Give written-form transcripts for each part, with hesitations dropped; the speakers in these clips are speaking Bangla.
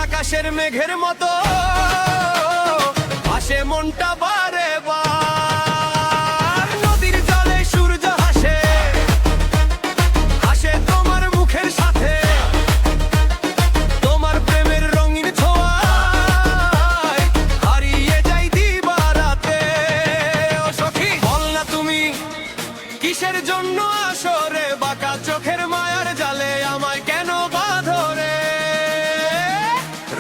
আকাশের মেঘের মতো ভাসে মনটা বারে বার। নদীর জলে সূর্য হাসে, হাসে তোমার মুখের সাথে, তোমার প্রেমের রঙিন ছোঁয়ায় হারিয়ে যাই দিবারাতে। ও সখী বল না তুমি কিসের জন্য আসো রে, বাঁকা চোখের মায়ার জালে আমায় কেন বাঁধো রে।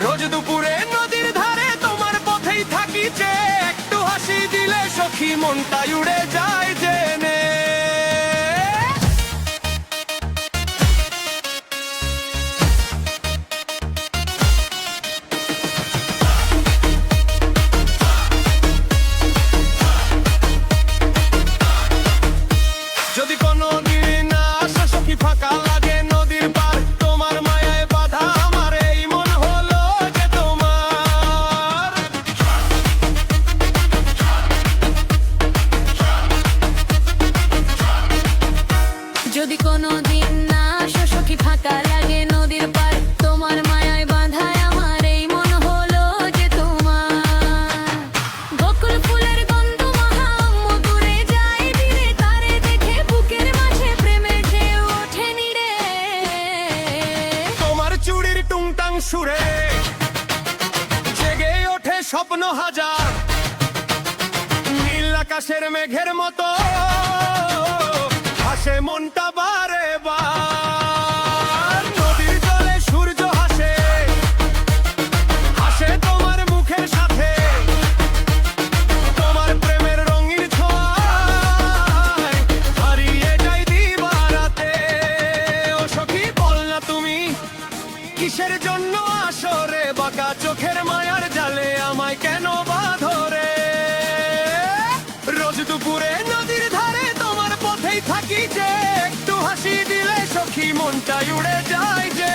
রোজ দুপুরে নদীর ধারে তোমার পথেই থাকি যে, একটু হাসি দিলে সখী মনটা উড়ে যায় জেনে। যদি কোনো দিন আসো সখী ফাঁকা লাগে নদীর পার, তোমার মায়ায় বাঁধা আমার এই মন হলো যে তোমার। যদি কোনো দিন না আসো সখী ফাঁকা লাগে নদীর পার, তোমার মায়ায় বাঁধায় আমার এই মন হলো যে তোমার। বকুল ফুলের গন্ধ মহা মধুরে যায় ধীরে, তারে দেখে বুকের মাঝে প্রেমের ঢেউ ওঠে নীরে। তোমার চুড়ির টুংটাং সুরে জেগে ওঠে স্বপ্ন হাজার, নীল আকাশের মেঘের মতো হাসে মনটা বারে বার। নদীর জলে সূর্য হাসে, হাসে তোমার মুখের সাথে, তোমার প্রেমের রঙিন ছোঁয়ায় হারিয়ে যাই দিবারাতে। ও সখী বল না তুমি কিসের জন্য আসো রে, বাঁকা চোখের মায়ার জালে আমায় কেন বাঁধো রে। রোজ দুপুরে নদীর ধারে তোমার পথেই থাকি যে, একটু হাসি দিলে সখী মনটা উড়ে যায় যে।